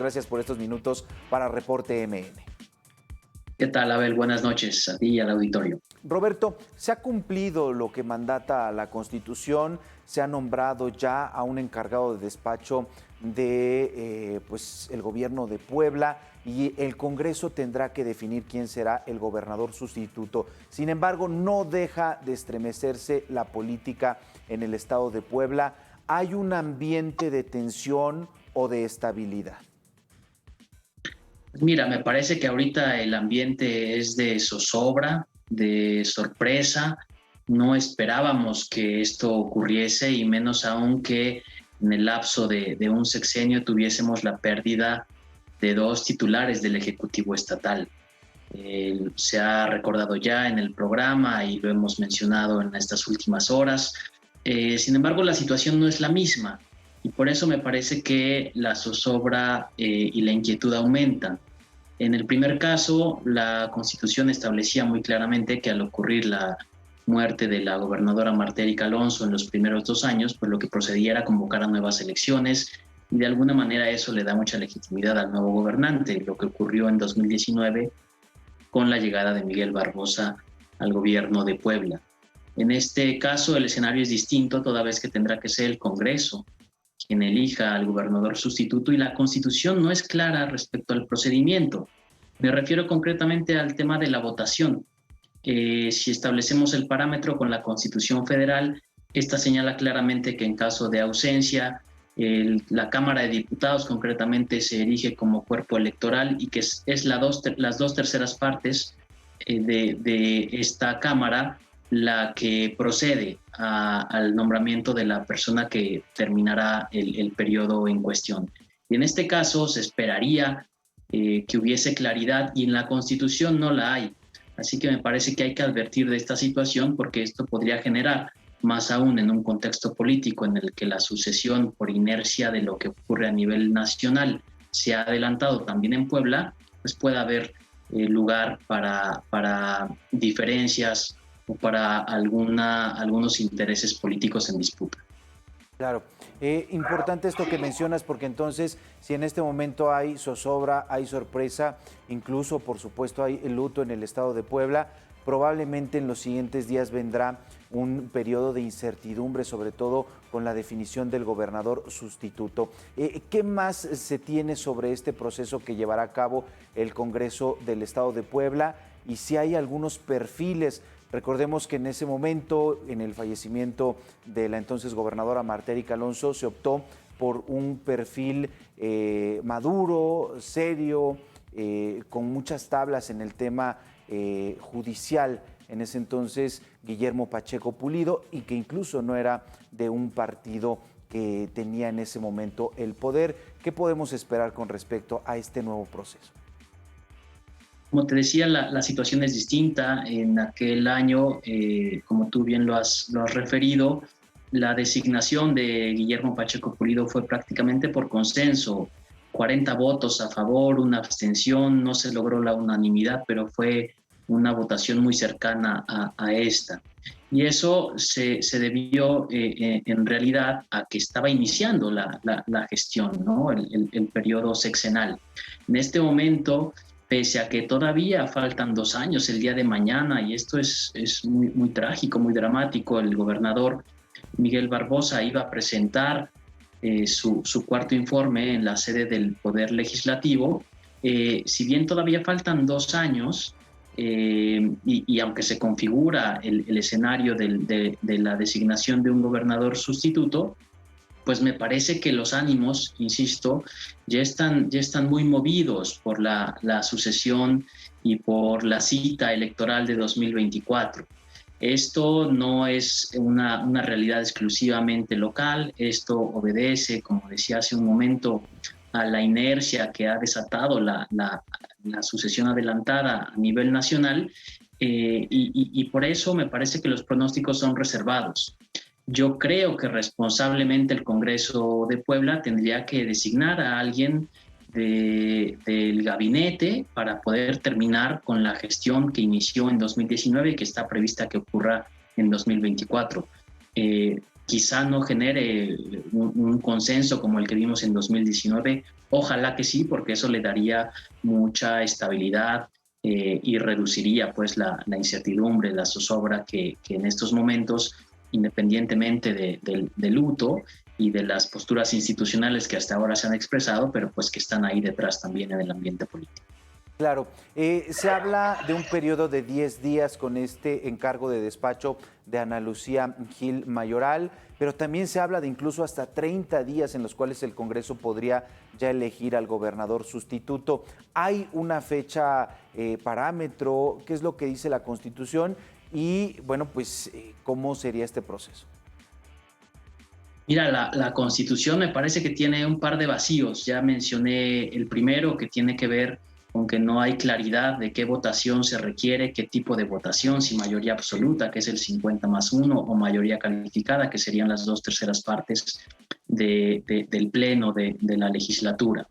gracias por estos minutos para Reporte MN. ¿Qué tal, Abel? Buenas noches a ti y al auditorio. Roberto, ¿se ha cumplido lo que mandata la Constitución? ¿Se ha nombrado ya a un encargado de despacho de el gobierno de Puebla? Y el Congreso tendrá que definir quién será el gobernador sustituto. Sin embargo, no deja de estremecerse la política en el estado de Puebla. ¿Hay un ambiente de tensión o de estabilidad? Mira, me parece que ahorita el ambiente es de zozobra, de sorpresa. No esperábamos que esto ocurriese y menos aún que en el lapso de un sexenio tuviésemos la pérdida de dos titulares del Ejecutivo Estatal. Se ha recordado ya en el programa y lo hemos mencionado en estas últimas horas. Sin embargo, la situación no es la misma y por eso me parece que la zozobra y la inquietud aumentan. En el primer caso, la Constitución establecía muy claramente que al ocurrir la muerte de la gobernadora Marta Erika Alonso en los primeros 2 años, pues lo que procedía era convocar a nuevas elecciones y de alguna manera eso le da mucha legitimidad al nuevo gobernante, lo que ocurrió en 2019 con la llegada de Miguel Barbosa al gobierno de Puebla. En este caso el escenario es distinto, toda vez que tendrá que ser el Congreso quien elija al gobernador sustituto y la Constitución no es clara respecto al procedimiento. Me refiero concretamente al tema de la votación. Si establecemos el parámetro con la Constitución Federal, esta señala claramente que en caso de ausencia, la Cámara de Diputados concretamente se erige como cuerpo electoral y que es las 2/3 partes de esta Cámara la que procede al nombramiento de la persona que terminará el periodo en cuestión. Y en este caso se esperaría que hubiese claridad y en la Constitución no la hay. Así que me parece que hay que advertir de esta situación porque esto podría generar, más aún en un contexto político en el que la sucesión por inercia de lo que ocurre a nivel nacional se ha adelantado también en Puebla, pues pueda haber lugar para diferencias o para algunos intereses políticos en disputa. Claro, importante esto que mencionas porque entonces si en este momento hay zozobra, hay sorpresa, incluso por supuesto hay el luto en el estado de Puebla, probablemente en los siguientes días vendrá un periodo de incertidumbre, sobre todo con la definición del gobernador sustituto. ¿Qué más se tiene sobre este proceso que llevará a cabo el Congreso del estado de Puebla? Y si hay algunos perfiles. Recordemos que en ese momento, en el fallecimiento de la entonces gobernadora Marta Erika Alonso, se optó por un perfil maduro, serio, con muchas tablas en el tema judicial. En ese entonces, Guillermo Pacheco Pulido, y que incluso no era de un partido que tenía en ese momento el poder. ¿Qué podemos esperar con respecto a este nuevo proceso? Como te decía, la situación es distinta. En aquel año, como tú bien lo has referido, la designación de Guillermo Pacheco Pulido fue prácticamente por consenso. 40 votos a favor, una abstención, no se logró la unanimidad, pero fue una votación muy cercana a esta. Y eso se debió en realidad a que estaba iniciando la gestión, ¿no? el periodo sexenal. En este momento, pese a que todavía faltan 2 años el día de mañana, y esto es muy, muy trágico, muy dramático, el gobernador Miguel Barbosa iba a presentar su cuarto informe en la sede del Poder Legislativo. Si bien todavía faltan 2 años, y aunque se configura el escenario de la designación de un gobernador sustituto, pues me parece que los ánimos, insisto, ya están muy movidos por la sucesión y por la cita electoral de 2024. Esto no es una realidad exclusivamente local, esto obedece, como decía hace un momento, a la inercia que ha desatado la sucesión adelantada a nivel nacional, y por eso me parece que los pronósticos son reservados. Yo creo que responsablemente el Congreso de Puebla tendría que designar a alguien del gabinete para poder terminar con la gestión que inició en 2019 y que está prevista que ocurra en 2024. quizá no genere un consenso como el que vimos en 2019. Ojalá que sí, porque eso le daría mucha estabilidad y reduciría pues la incertidumbre, la zozobra que en estos momentos, independientemente del luto y de las posturas institucionales que hasta ahora se han expresado, pero pues que están ahí detrás también en el ambiente político. Claro, se habla de un periodo de 10 días con este encargo de despacho de Ana Lucía Gil Mayoral, pero también se habla de incluso hasta 30 días en los cuales el Congreso podría ya elegir al gobernador sustituto. ¿Hay una fecha parámetro? ¿Qué es lo que dice la Constitución? Y bueno, pues, ¿cómo sería este proceso? Mira, la Constitución me parece que tiene un par de vacíos. Ya mencioné el primero, que tiene que ver con que no hay claridad de qué votación se requiere, qué tipo de votación, si mayoría absoluta, que es el 50+1, o mayoría calificada, que serían las 2/3 del pleno de la legislatura.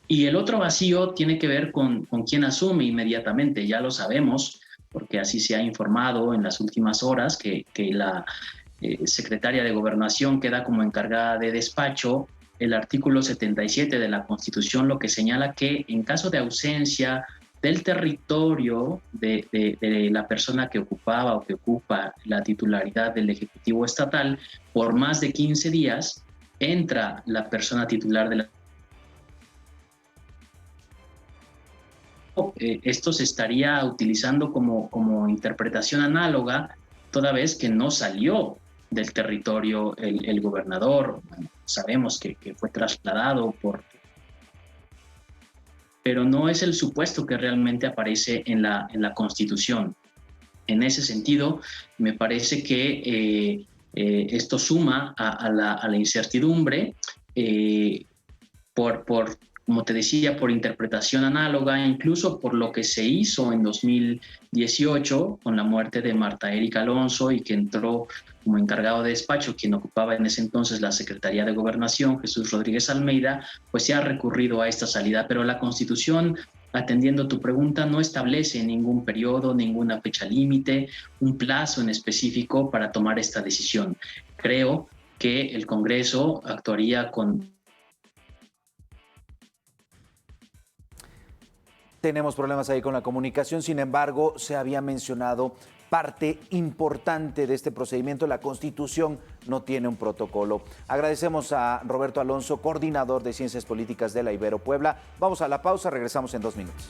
Y el otro vacío tiene que ver con quién asume inmediatamente. Ya lo sabemos, porque así se ha informado en las últimas horas, que la secretaria de Gobernación queda como encargada de despacho. El artículo 77 de la Constitución lo que señala que en caso de ausencia del territorio de la persona que ocupaba o que ocupa la titularidad del Ejecutivo Estatal por más de 15 días, entra la persona titular de la... Esto se estaría utilizando como interpretación análoga, toda vez que no salió del territorio el gobernador. Bueno, sabemos que fue trasladado pero no es el supuesto que realmente aparece en la Constitución. En ese sentido, me parece que esto suma a la incertidumbre por, como te decía, por interpretación análoga, incluso por lo que se hizo en 2018 con la muerte de Marta Erika Alonso, y que entró como encargado de despacho quien ocupaba en ese entonces la Secretaría de Gobernación, Jesús Rodríguez Almeida. Pues se ha recurrido a esta salida, pero la Constitución, atendiendo tu pregunta, no establece ningún periodo, ninguna fecha límite, un plazo en específico para tomar esta decisión. Creo que el Congreso actuaría con... Tenemos problemas ahí con la comunicación, sin embargo, se había mencionado parte importante de este procedimiento. La Constitución no tiene un protocolo. Agradecemos a Roberto Alonso, coordinador de Ciencias Políticas de la Ibero Puebla. Vamos a la pausa, regresamos en 2 minutos.